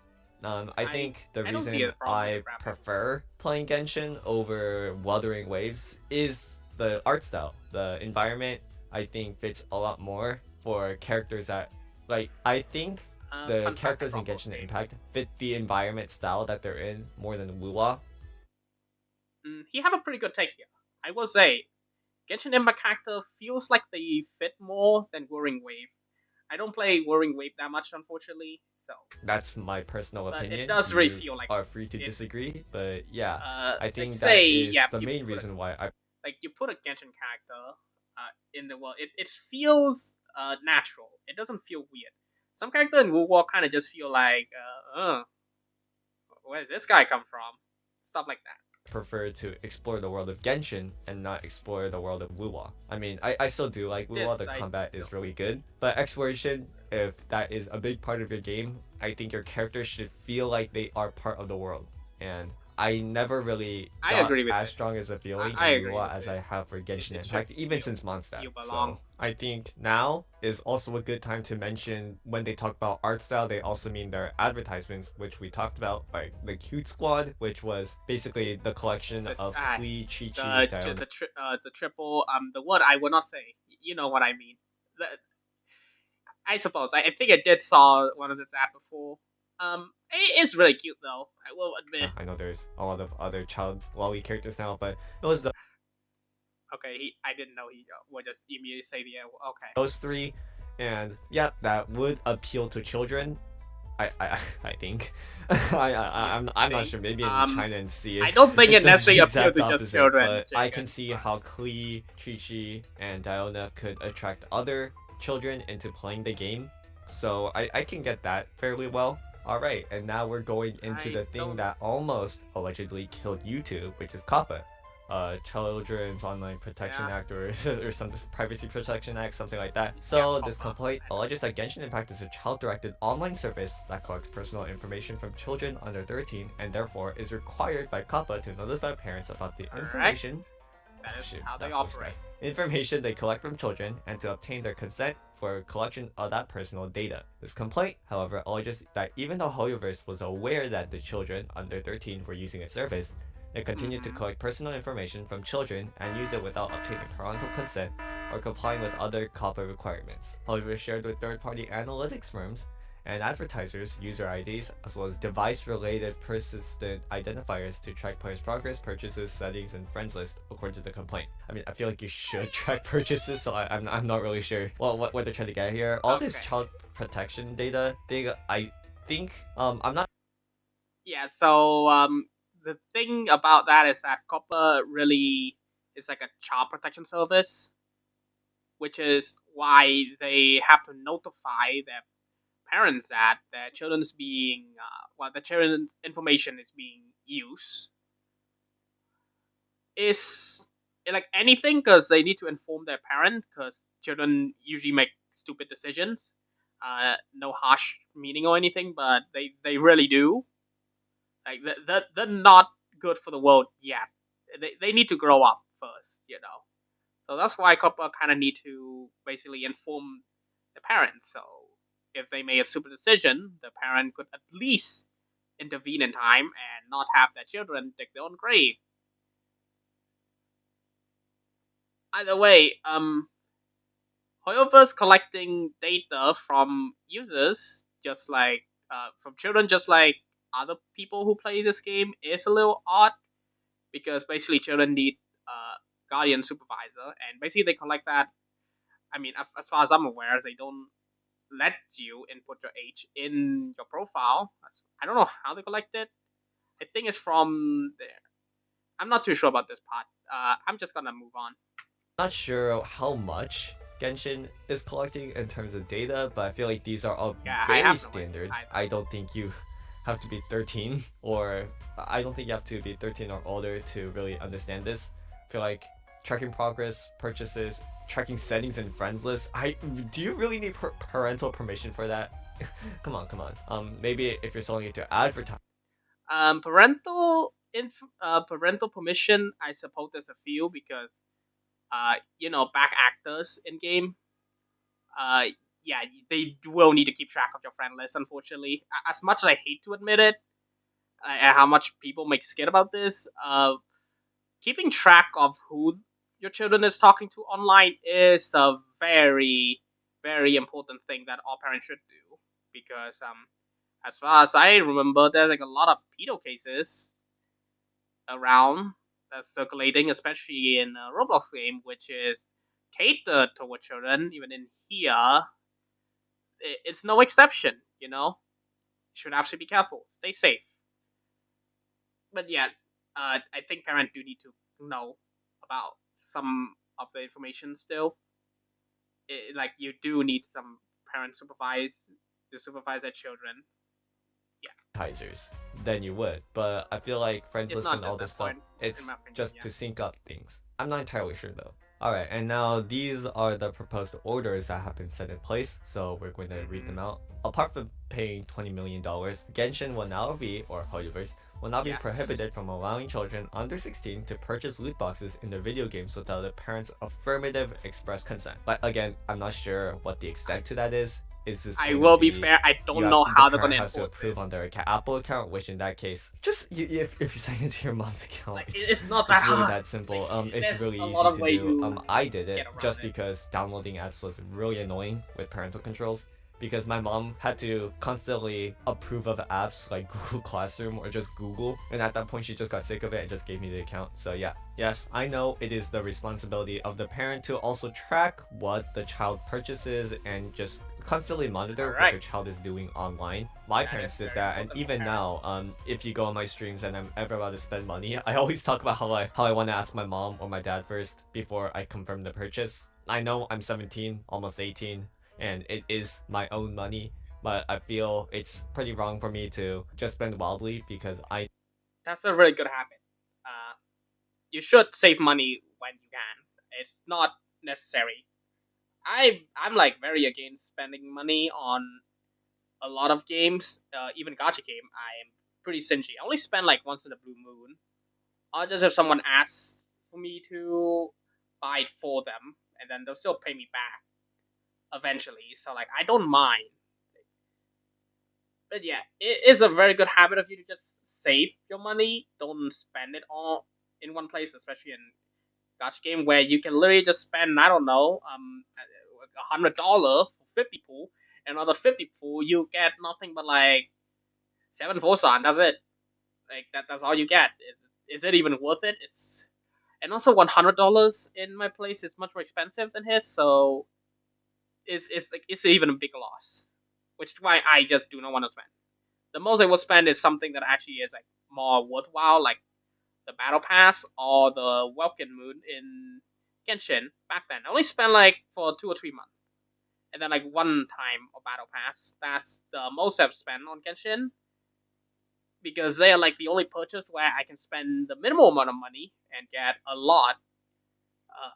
[SPEAKER 2] I
[SPEAKER 1] I
[SPEAKER 2] think the
[SPEAKER 1] I don't see
[SPEAKER 2] reason
[SPEAKER 1] a problem with the
[SPEAKER 2] I
[SPEAKER 1] graphics.
[SPEAKER 2] prefer playing Genshin over Wuthering Waves is the art style. The environment, I think, fits a lot more for characters that, like, I think the
[SPEAKER 1] Fun fact: I
[SPEAKER 2] characters in
[SPEAKER 1] dropped both
[SPEAKER 2] Genshin
[SPEAKER 1] games.
[SPEAKER 2] Impact fit the environment style that they're in more than Wuwa.
[SPEAKER 1] He have a pretty good take here. I will say, Genshin Impact character feels like they fit more than Whirring Wave. I don't play Whirring Wave that much, unfortunately, so
[SPEAKER 2] That's my personal
[SPEAKER 1] but it
[SPEAKER 2] opinion.
[SPEAKER 1] does really
[SPEAKER 2] You
[SPEAKER 1] feel like
[SPEAKER 2] are free to
[SPEAKER 1] it.
[SPEAKER 2] disagree, but yeah, I
[SPEAKER 1] Like
[SPEAKER 2] think that
[SPEAKER 1] say,
[SPEAKER 2] is
[SPEAKER 1] yeah,
[SPEAKER 2] the main reason why I
[SPEAKER 1] you put a Genshin character in the world. It feels natural. It doesn't feel weird. Some character in Wu War kind of just feel like, where does this guy come from? Stuff like that.
[SPEAKER 2] prefer to explore the world of Genshin and not explore the world of Wuwa. I mean, I still do like Wuwa, the
[SPEAKER 1] This I
[SPEAKER 2] combat is
[SPEAKER 1] don't.
[SPEAKER 2] really good, but exploration, if that is a big part of your game, I think your characters should feel like they are part of the world. And I never really
[SPEAKER 1] I
[SPEAKER 2] got
[SPEAKER 1] agree with
[SPEAKER 2] as strong
[SPEAKER 1] this.
[SPEAKER 2] as a feeling
[SPEAKER 1] I
[SPEAKER 2] in
[SPEAKER 1] agree
[SPEAKER 2] Wuwa
[SPEAKER 1] with
[SPEAKER 2] as I have
[SPEAKER 1] this.
[SPEAKER 2] for Genshin
[SPEAKER 1] It should
[SPEAKER 2] Impact, even
[SPEAKER 1] feel
[SPEAKER 2] since Mondstadt.
[SPEAKER 1] you belong.
[SPEAKER 2] So I think now is also a good time to mention when they talk about art style, they also mean their advertisements, which we talked about, like the Cute Squad, which was basically the collection
[SPEAKER 1] But
[SPEAKER 2] of Klee, Chi Chi, Diona.
[SPEAKER 1] the triple the one I will not say. You know what I mean. The, I suppose I think I did saw one of this ad before. It is really cute though. I will admit.
[SPEAKER 2] I know there's a lot of other child lolly characters now, but it was
[SPEAKER 1] Okay, I didn't know he would just immediately say the okay.
[SPEAKER 2] those three, and yeah, that would appeal to children. I think.
[SPEAKER 1] You
[SPEAKER 2] I'm not
[SPEAKER 1] think?
[SPEAKER 2] sure. Maybe in China and see
[SPEAKER 1] I
[SPEAKER 2] it,
[SPEAKER 1] don't think
[SPEAKER 2] it
[SPEAKER 1] it
[SPEAKER 2] does the
[SPEAKER 1] necessarily appealed
[SPEAKER 2] exact
[SPEAKER 1] to just
[SPEAKER 2] opposite.
[SPEAKER 1] children,
[SPEAKER 2] But I can
[SPEAKER 1] chicken.
[SPEAKER 2] see
[SPEAKER 1] But
[SPEAKER 2] how Klee, Chi Chi, and Diona could attract other children into playing the game. So I can get that fairly well. Alright, and now we're going into
[SPEAKER 1] I
[SPEAKER 2] the thing
[SPEAKER 1] don't.
[SPEAKER 2] that almost allegedly killed YouTube, which is COPPA. Children's Online Protection
[SPEAKER 1] Yeah,
[SPEAKER 2] Act or some Privacy Protection Act, something like that.
[SPEAKER 1] yeah,
[SPEAKER 2] So this
[SPEAKER 1] copper.
[SPEAKER 2] complaint
[SPEAKER 1] I know.
[SPEAKER 2] alleges that Genshin Impact is a child-directed online service that collects personal information from children under 13 and therefore is required by COPPA to notify parents about the
[SPEAKER 1] Correct.
[SPEAKER 2] information.
[SPEAKER 1] That is
[SPEAKER 2] Shoot,
[SPEAKER 1] how they
[SPEAKER 2] that first guy.
[SPEAKER 1] operate.
[SPEAKER 2] Information they collect from children and to obtain their consent for collection of that personal data. This complaint, however, alleges that even though Hoyoverse was aware that the children under 13 were using its service, it continued to
[SPEAKER 1] Mm-hmm.
[SPEAKER 2] collect personal information from children and use it without obtaining parental consent or complying with other COPPA requirements. However, shared with third-party analytics firms and advertisers' user IDs, as well as device-related persistent identifiers to track players' progress, purchases, settings, and friends list, according to the complaint. I mean, I feel like you should track purchases, so I'm not really sure what they're trying to get here. All this
[SPEAKER 1] Okay.
[SPEAKER 2] child protection data thing, I think, I'm not
[SPEAKER 1] Yeah. So the thing about that is that copper really is like a child protection service, which is why they have to notify them. parents that their children's being the children's information is being used is like anything because they need to inform their parent because children usually make stupid decisions. No harsh meaning or anything, but they really do. Like they're not good for the world yet. They need to grow up first, you know. So that's why couple kind of need to basically inform the parents. So if they made a stupid decision, the parent could at least intervene in time and not have their children dig their own grave. Either way, Hoyoverse collecting data from users, just like from children, just like other people who play this game, is a little odd because basically children need uh, guardian supervisor, and basically they collect that. I mean, as far as I'm aware, they don't let you input your age in your profile. I don't know how they collect it. I think it's from there. I'm not too sure about this part. I'm just gonna move on.
[SPEAKER 2] Not sure how much Genshin is collecting in terms of data, but I feel like these are all
[SPEAKER 1] Yeah, I
[SPEAKER 2] very
[SPEAKER 1] have no idea
[SPEAKER 2] standard.
[SPEAKER 1] either.
[SPEAKER 2] I don't think you have to be 13 or I don't think you have to be 13 or older to really understand this. I feel like tracking progress, purchases, tracking settings and friends lists. I do you really need parental permission for that? Come on, come on. Maybe if you're selling it to advertise.
[SPEAKER 1] Parental permission. I suppose there's a few because back actors in game. Uh, yeah, they will need to keep track of your friend list. Unfortunately, as much as I hate to admit it, and how much people make skit about this, keeping track of who your children is talking to online is a very, very important thing that all parents should do because as far as I remember, there's like a lot of pedo cases around that's circulating, especially in a Roblox game, which is catered toward children. Even in here, it's no exception. You know, you should actually be careful, stay safe. But yes, I think parents do need to know about some of the information still. Like you do need some parent supervise to supervise their children. Yeah,
[SPEAKER 2] Advertisers than you would. But I feel like friends
[SPEAKER 1] it's
[SPEAKER 2] list
[SPEAKER 1] not
[SPEAKER 2] and all
[SPEAKER 1] just
[SPEAKER 2] this
[SPEAKER 1] that
[SPEAKER 2] stuff,
[SPEAKER 1] point, in
[SPEAKER 2] it's
[SPEAKER 1] my opinion.
[SPEAKER 2] just
[SPEAKER 1] Yeah.
[SPEAKER 2] to sync up things. I'm not entirely sure though. Alright, and now these are the proposed orders that have been set in place, so we're going to read
[SPEAKER 1] Mm-hmm.
[SPEAKER 2] them out. Apart from paying $20 million, Genshin will now be, or Hoyoverse, will not be
[SPEAKER 1] Yes.
[SPEAKER 2] prohibited from allowing children under 16 to purchase loot boxes in their video games without a parent's affirmative express consent. But again, I'm not sure what the extent to that is. Is this
[SPEAKER 1] I
[SPEAKER 2] going to
[SPEAKER 1] will be
[SPEAKER 2] be
[SPEAKER 1] fair. I
[SPEAKER 2] you
[SPEAKER 1] don't
[SPEAKER 2] have
[SPEAKER 1] know
[SPEAKER 2] the
[SPEAKER 1] how they're
[SPEAKER 2] parent
[SPEAKER 1] gonna
[SPEAKER 2] has to
[SPEAKER 1] enforce
[SPEAKER 2] approve on
[SPEAKER 1] this.
[SPEAKER 2] their Apple account, which in that case, just if you sign into your mom's account,
[SPEAKER 1] Like it's not that
[SPEAKER 2] it's really
[SPEAKER 1] hard.
[SPEAKER 2] that
[SPEAKER 1] Like
[SPEAKER 2] simple. It's
[SPEAKER 1] there's
[SPEAKER 2] really
[SPEAKER 1] a lot
[SPEAKER 2] easy
[SPEAKER 1] of
[SPEAKER 2] to
[SPEAKER 1] way
[SPEAKER 2] do.
[SPEAKER 1] to
[SPEAKER 2] I did
[SPEAKER 1] get
[SPEAKER 2] it
[SPEAKER 1] around
[SPEAKER 2] just
[SPEAKER 1] it.
[SPEAKER 2] because downloading apps was really annoying with parental controls. Because my mom had to constantly approve of apps like Google Classroom or just Google, and at that point she just got sick of it and just gave me the account. So yeah, yes, I know it is the responsibility of the parent to also track what the child purchases and just constantly monitor what their
[SPEAKER 1] Correct.
[SPEAKER 2] child is doing online. My
[SPEAKER 1] That
[SPEAKER 2] parents
[SPEAKER 1] is
[SPEAKER 2] did
[SPEAKER 1] very
[SPEAKER 2] that, and
[SPEAKER 1] important for
[SPEAKER 2] even now,
[SPEAKER 1] parents.
[SPEAKER 2] if you go on my streams and I'm ever about to spend money, I always talk about how I want to ask my mom or my dad first before I confirm the purchase. I know I'm 17, almost 18, and it is my own money, but I feel it's pretty wrong for me to just spend wildly because I
[SPEAKER 1] That's a really good habit. Uh, you should save money when you can. It's not necessary. I'm like very against spending money on a lot of games. Even gacha game, I am pretty stingy. I only spend like once in a blue moon. Or just if someone asks for me to buy it for them, and then they'll still pay me back eventually. So like I don't mind. But yeah, it is a very good habit of you to just save your money. Don't spend it all in one place, especially in gacha game where you can literally just spend I don't know $100 for 50 pool, and another 50 pool you get nothing but like 7 Fosan. That's it. Like that's all you get. Is it even worth it? It's and also $100 in my place is much more expensive than his, so it's like it's even a big loss. Which is why I just do not want to spend. The most I will spend is something that actually is like more worthwhile, like the battle pass or the welcome moon in Genshin back then. I only spent like for 2 or 3 months. and then like one time of battle pass. That's the most I've spent on Genshin because they are like the only purchase where I can spend the minimal amount of money and get a lot.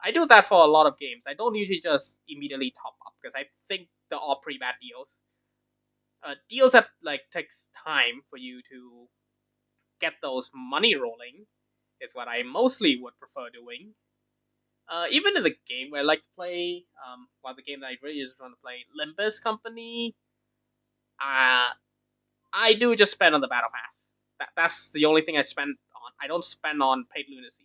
[SPEAKER 1] I do that for a lot of games. I don't usually just immediately top up because I think they're all pretty bad deals. Deals that like takes time for you to get those money rolling is what I mostly would prefer doing. Even in the game where I like to play, the game that I really just want to play, Limbus Company, uh, I do just spend on the battle pass. That's the only thing I spend on. I don't spend on paid lunacy.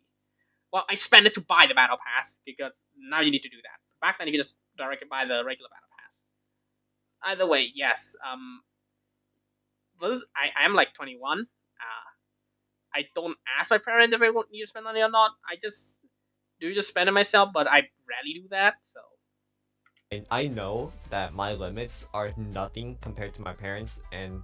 [SPEAKER 1] Well, I spend it to buy the battle pass because now you need to do that. Back then, you could just directly buy the regular battle pass. Either way, yes. I am like 21. I don't ask my parents if they want need to spend money or not. I just spend it myself, but I rarely do that. So
[SPEAKER 2] And I know that my limits are nothing compared to my parents, and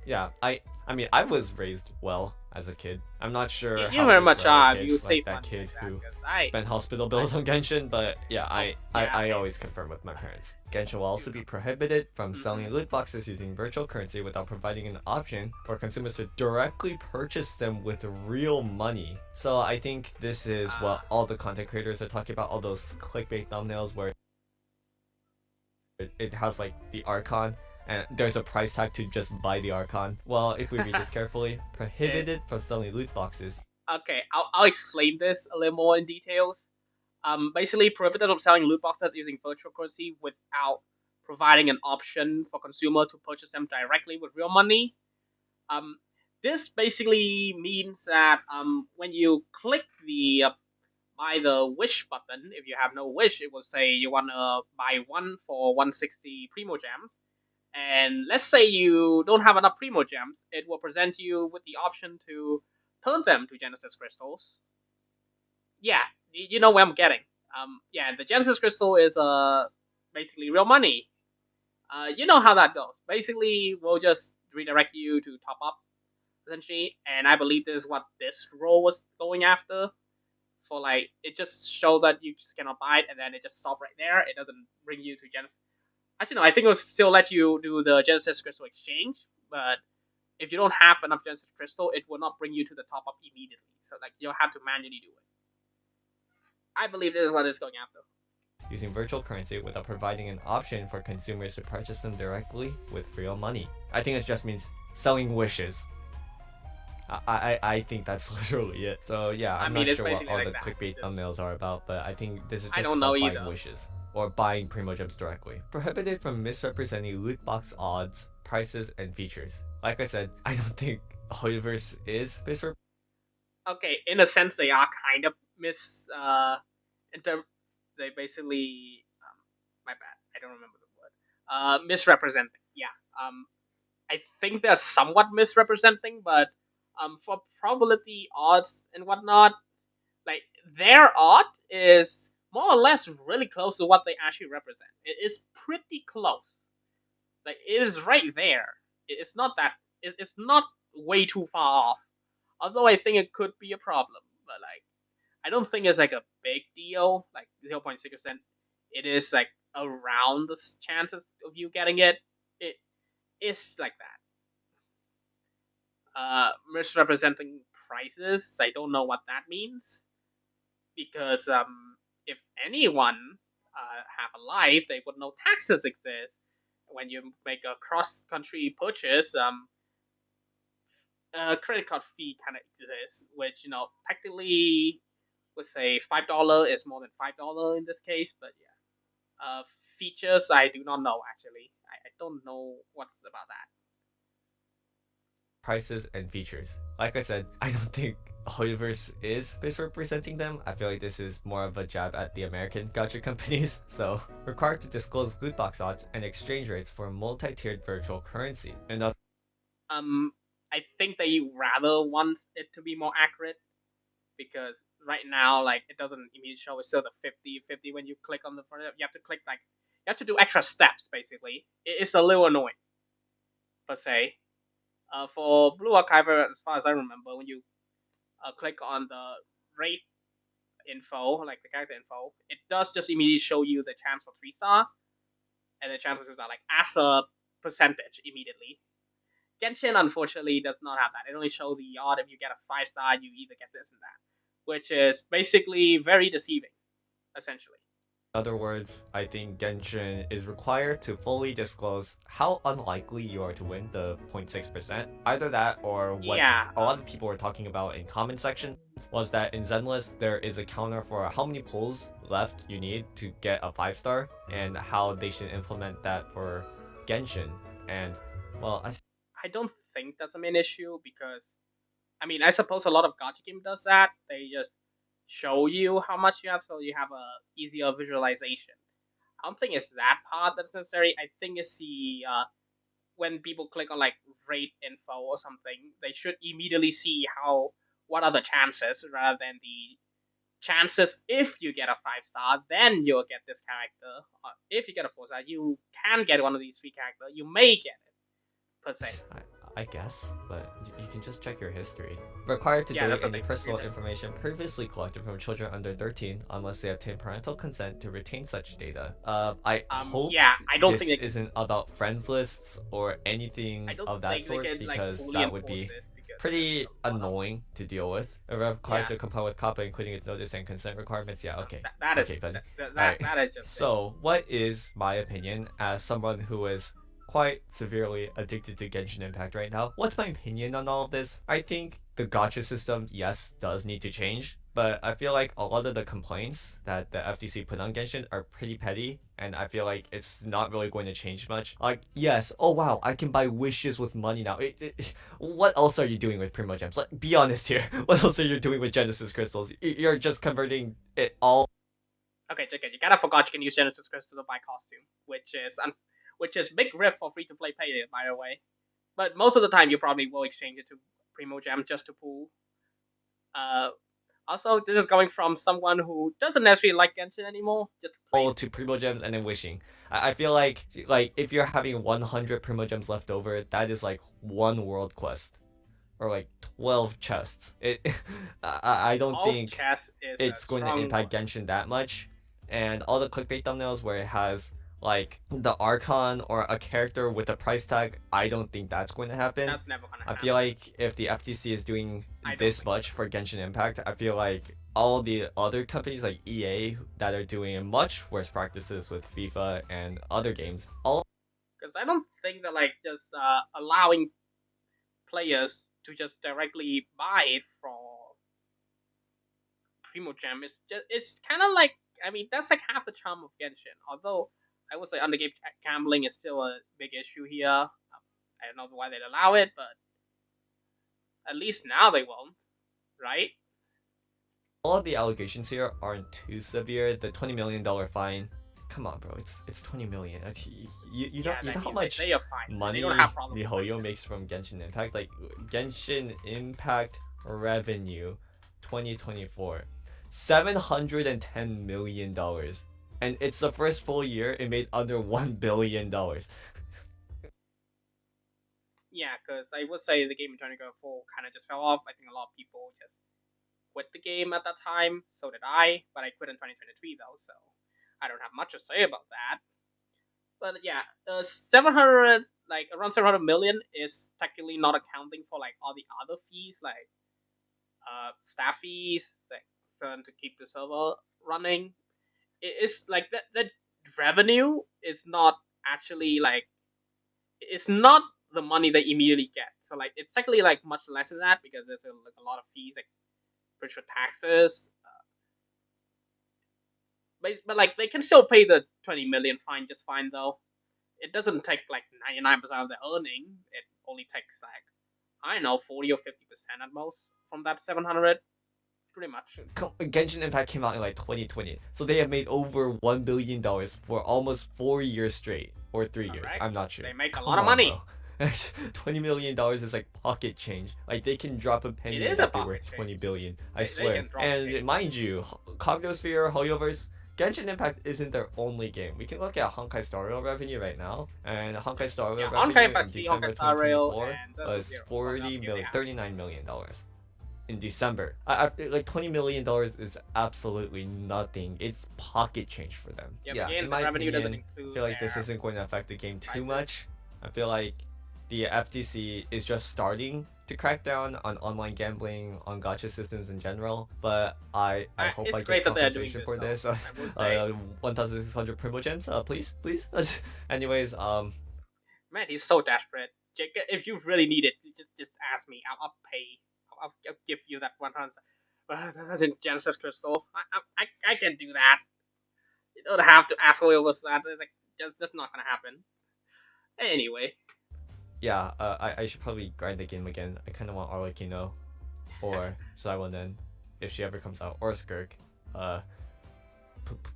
[SPEAKER 2] yeah, I mean I was raised well as a kid. I'm not sure
[SPEAKER 1] you
[SPEAKER 2] how it
[SPEAKER 1] very
[SPEAKER 2] is for
[SPEAKER 1] much
[SPEAKER 2] other
[SPEAKER 1] are. You
[SPEAKER 2] kids, like
[SPEAKER 1] save
[SPEAKER 2] that
[SPEAKER 1] money
[SPEAKER 2] kid
[SPEAKER 1] like that
[SPEAKER 2] who
[SPEAKER 1] because
[SPEAKER 2] spent hospital
[SPEAKER 1] I
[SPEAKER 2] bills on
[SPEAKER 1] just
[SPEAKER 2] Genshin, but yeah,
[SPEAKER 1] oh yeah
[SPEAKER 2] I
[SPEAKER 1] okay
[SPEAKER 2] always confirm with my parents. Genshin will also be prohibited from selling
[SPEAKER 1] mm-hmm.
[SPEAKER 2] loot boxes using virtual currency without providing an option for consumers to directly purchase them with real money. So I think this is what all the content creators are talking about, all those clickbait thumbnails where it has like the Archon, and there's a price tag to just buy the Archon. Well, if we read this carefully, prohibited
[SPEAKER 1] It's
[SPEAKER 2] from selling loot boxes.
[SPEAKER 1] okay. I'll explain this a little more in details. Basically prohibited from selling loot boxes using virtual currency without providing an option for consumer to purchase them directly with real money. Um, this basically means that when you click the buy the wish button, if you have no wish, it will say you want to buy one for 160 primo gems. And let's say you don't have enough primo gems, it will present you with the option to turn them to Genesis crystals. Yeah, you know where I'm getting. Yeah, the Genesis crystal is basically real money. You know how that goes. Basically, we'll just redirect you to top up essentially, and I believe this is what this role was going after. For like, it just show that you just cannot buy it, and then it just stop right there. It doesn't bring you to Genesis. Actually, no, I think it will still let you do the Genesis crystal exchange, but if you don't have enough Genesis crystal, it will not bring you to the top up immediately. So like, you'll have to manually do it. I believe this is what it's going after.
[SPEAKER 2] Using virtual currency without providing an option for consumers to purchase them directly with real money. I think it just means selling wishes. I think that's literally it. So yeah,
[SPEAKER 1] I
[SPEAKER 2] I'm
[SPEAKER 1] mean,
[SPEAKER 2] not
[SPEAKER 1] it's
[SPEAKER 2] sure what
[SPEAKER 1] basically
[SPEAKER 2] all
[SPEAKER 1] like
[SPEAKER 2] the
[SPEAKER 1] that.
[SPEAKER 2] clickbait
[SPEAKER 1] Just
[SPEAKER 2] thumbnails are about, but I think this is
[SPEAKER 1] I
[SPEAKER 2] just
[SPEAKER 1] don't know
[SPEAKER 2] about buying
[SPEAKER 1] either.
[SPEAKER 2] wishes or buying primo gems directly. Prohibited from misrepresenting loot box odds, prices, and features. Like I said, I don't think Hoyoverse is misrepresenting.
[SPEAKER 1] Okay, in a sense, they are kind of they basically my bad. I don't remember the word. Misrepresenting. Yeah. I think they're somewhat misrepresenting, but for probability odds and whatnot, like their odd is more or less really close to what they actually represent. It is pretty close. Like it is right there. It's not that. It's not way too far off. Although I think it could be a problem, but like I don't think it's like a big deal. Like 0.6%. It is like around the chances of you getting it. It is like that. Misrepresenting prices. I don't know what that means because if anyone have a life, they would know taxes exist. When you make a cross-country purchase, a credit card fee kind of exists, which technically would say $5 is more than $5 in this case, but yeah. Features I do not know actually. I don't know what's about that.
[SPEAKER 2] Prices and features. Like I said, I don't think Hoyoverse is misrepresenting them. I feel like this is more of a jab at the American gacha companies. So, required to disclose loot box odds and exchange rates for multi-tiered virtual currency. And
[SPEAKER 1] Um, I think they rather want it to be more accurate because right now, like, it doesn't immediately show. It's still the 50-50 when you click on the front. You have to click like you have to do extra steps. Basically, it's a little annoying per se. For Blue Archiver, as far as I remember, when you click on the rate info, like the character info, it does just immediately show you the chance for 3 star, and the chance are like as a percentage immediately. Genshin unfortunately does not have that. It only shows the odd if you get a 5 star, you either get this and that, which is basically very deceiving, essentially.
[SPEAKER 2] In other words, I think Genshin is required to fully disclose how unlikely you are to win the 0.6%. Either that or what
[SPEAKER 1] Yeah,
[SPEAKER 2] a lot of people were talking about in comment sections was that in Zenless there is a counter for how many pulls left you need to get a 5 star and how they should implement that for Genshin. And well,
[SPEAKER 1] I don't think that's a main issue because I mean I suppose a lot of gacha game does that. They just show you how much you have, so you have a easier visualization. I don't think it's that part that's necessary. I think it's the when people click on like rate info or something, they should immediately see how what are the chances rather than the chances if you get a 5 star, then you'll get this character. If you get a 4 star, you can get one of these three characters. You may get it per se.
[SPEAKER 2] I guess, but you can just check your history. Required to
[SPEAKER 1] Yeah,
[SPEAKER 2] delete
[SPEAKER 1] that's the
[SPEAKER 2] any
[SPEAKER 1] thing.
[SPEAKER 2] personal information previously collected from children under 13 unless they obtain parental consent to retain such data. I hope
[SPEAKER 1] Yeah, I don't think
[SPEAKER 2] this
[SPEAKER 1] they can.
[SPEAKER 2] isn't about friends lists or
[SPEAKER 1] I
[SPEAKER 2] anything
[SPEAKER 1] don't
[SPEAKER 2] of that
[SPEAKER 1] think they
[SPEAKER 2] sort
[SPEAKER 1] can like
[SPEAKER 2] because
[SPEAKER 1] fully
[SPEAKER 2] that would
[SPEAKER 1] enforce
[SPEAKER 2] be
[SPEAKER 1] this because there's
[SPEAKER 2] pretty
[SPEAKER 1] a lot of
[SPEAKER 2] annoying to deal with. Required
[SPEAKER 1] yeah.
[SPEAKER 2] to comply with COPPA, including its notice and consent requirements. Yeah, okay.
[SPEAKER 1] That
[SPEAKER 2] Okay,
[SPEAKER 1] is
[SPEAKER 2] buddy.
[SPEAKER 1] that
[SPEAKER 2] Alright.
[SPEAKER 1] that is just it.
[SPEAKER 2] So, what is my opinion as someone who is quite severely addicted to Genshin Impact right now? What's my opinion on all of this? I think the gacha system, yes, does need to change, but I feel like a lot of the complaints that the FTC put on Genshin are pretty petty, and I feel like it's not really going to change much. Like, yes, oh wow, I can buy wishes with money now. What else are you doing with Primo Gems? Like, be honest here. What else are you doing with Genesis Crystals? You're just converting it all.
[SPEAKER 1] Okay, check it. You gotta forgot you can use Genesis Crystal to buy costume, which is big riff for free to play payday, by the way. But most of the time, you probably will exchange it to Primo Gem just to pull. Uh, Also, this is coming from someone who doesn't necessarily like Genshin anymore, just plays
[SPEAKER 2] To
[SPEAKER 1] it.
[SPEAKER 2] Primo Gems and then wishing. I feel like if you're having 100 Primo Gems left over, that is like one world quest or like 12 chests. I don't
[SPEAKER 1] 12
[SPEAKER 2] think
[SPEAKER 1] chess is a
[SPEAKER 2] it's going to
[SPEAKER 1] strong
[SPEAKER 2] impact
[SPEAKER 1] word.
[SPEAKER 2] Genshin that much. And all the clickbait thumbnails where it has like the Archon or a character with a price tag, I don't think that's going to happen.
[SPEAKER 1] That's never gonna
[SPEAKER 2] I
[SPEAKER 1] happen.
[SPEAKER 2] feel like if the FTC is doing
[SPEAKER 1] I don't
[SPEAKER 2] this
[SPEAKER 1] think
[SPEAKER 2] much
[SPEAKER 1] so.
[SPEAKER 2] for Genshin Impact, I feel like all the other companies like EA that are doing much worse practices with FIFA and other games, all
[SPEAKER 1] Because I don't think that like just allowing players to just directly buy it for Primo Gem is just it's kind of like I mean that's like half the charm of Genshin. Although I would say undergame gambling is still a big issue here. I don't know why they'd allow it, but at least now they won't, right?
[SPEAKER 2] all of the allegations here aren't too severe. The $20 million fine, come on, bro, it's 20 million.
[SPEAKER 1] Yeah,
[SPEAKER 2] You
[SPEAKER 1] I
[SPEAKER 2] know how
[SPEAKER 1] mean
[SPEAKER 2] much
[SPEAKER 1] they are fine. They don't
[SPEAKER 2] money
[SPEAKER 1] have problem with money.
[SPEAKER 2] MiHoYo makes from Genshin Impact? Like Genshin Impact revenue 2024 $710 million, and it's the first full year it made under $1 billion.
[SPEAKER 1] Yeah, because I would say the game in 2024 kind of just fell off. I think a lot of people just quit the game at that time. So did I, but I quit in 2023 though, so I don't have much to say about that. But yeah, 700 like around 700 million is technically not accounting for like all the other fees like staff fees, like certain to keep the server running. It's like that revenue is not actually like it's not the money they immediately get. So like it's technically like much less than that because there's like a lot of fees like pretty sure taxes. But like they can still pay the 20 million fine just fine though. It doesn't take like 99% of the earning. It only takes like I don't know 40 or 50% at most from that 700. Pretty much.
[SPEAKER 2] Genshin Impact came out in like 2020, so they have made over $1 billion for almost 4 years straight, or 3 years.
[SPEAKER 1] Correct.
[SPEAKER 2] I'm not sure.
[SPEAKER 1] They make a lot
[SPEAKER 2] Come
[SPEAKER 1] of
[SPEAKER 2] on,
[SPEAKER 1] money.
[SPEAKER 2] bro. $20 million is like pocket change. Like they can drop a
[SPEAKER 1] It
[SPEAKER 2] penny and
[SPEAKER 1] is a
[SPEAKER 2] it'd be
[SPEAKER 1] pocket
[SPEAKER 2] worth 20
[SPEAKER 1] change.
[SPEAKER 2] billion. I
[SPEAKER 1] They
[SPEAKER 2] swear.
[SPEAKER 1] can drop a
[SPEAKER 2] And
[SPEAKER 1] case.
[SPEAKER 2] mind you, Cognosphere, Hoyoverse, Genshin Impact isn't their only game. We can look at Honkai Star Rail revenue right now, and Honkai Star Rail
[SPEAKER 1] Yeah, Honkai
[SPEAKER 2] revenue in
[SPEAKER 1] Impact 3, Honkai
[SPEAKER 2] December
[SPEAKER 1] Star Rail,
[SPEAKER 2] 2024
[SPEAKER 1] and Zen's
[SPEAKER 2] was
[SPEAKER 1] Zero. So now here they have.
[SPEAKER 2] $39 million. in December. Like $20 million is absolutely nothing. It's pocket change for them.
[SPEAKER 1] Yeah, but
[SPEAKER 2] Yeah,
[SPEAKER 1] again,
[SPEAKER 2] in
[SPEAKER 1] the
[SPEAKER 2] my
[SPEAKER 1] revenue doesn't
[SPEAKER 2] opinion, I
[SPEAKER 1] include
[SPEAKER 2] feel like this
[SPEAKER 1] their
[SPEAKER 2] isn't going to affect the game too
[SPEAKER 1] prices.
[SPEAKER 2] much. I feel like the FTC is just starting to crack down on online gambling, on gacha systems in general. But I hope I
[SPEAKER 1] It's
[SPEAKER 2] get
[SPEAKER 1] great that they're doing
[SPEAKER 2] compensation
[SPEAKER 1] this,
[SPEAKER 2] for
[SPEAKER 1] though.
[SPEAKER 2] this.
[SPEAKER 1] I will say,
[SPEAKER 2] 1,600 primo gems, please, please. Anyways,
[SPEAKER 1] man, he's so desperate. If you really need it, just ask me. I'll pay. I'll give you that 100 Genesis crystal. I can do that. You don't have to ask me over that. It's like just that's not gonna happen. Anyway,
[SPEAKER 2] yeah, I should probably grind the game again. I kind of want Arlecchino or Saiwanen if she ever comes out, or Skirk. Uh,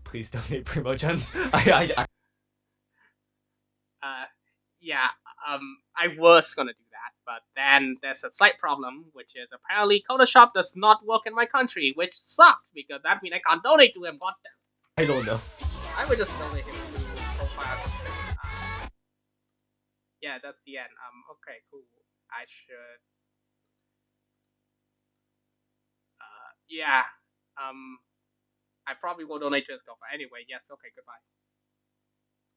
[SPEAKER 2] please donate Primo Gems. I
[SPEAKER 1] uh, yeah, I was gonna do that, but then there's a slight problem, which is apparently Coda Shop does not work in my country, which sucks because that means I can't donate to him. Goddamn.
[SPEAKER 2] I don't know.
[SPEAKER 1] I would just donate him through Profile Assistant. Yeah, that's the end. Okay, cool. I should. Yeah. Um, I probably will donate to his girlfriend anyway. Yes. Okay. Goodbye.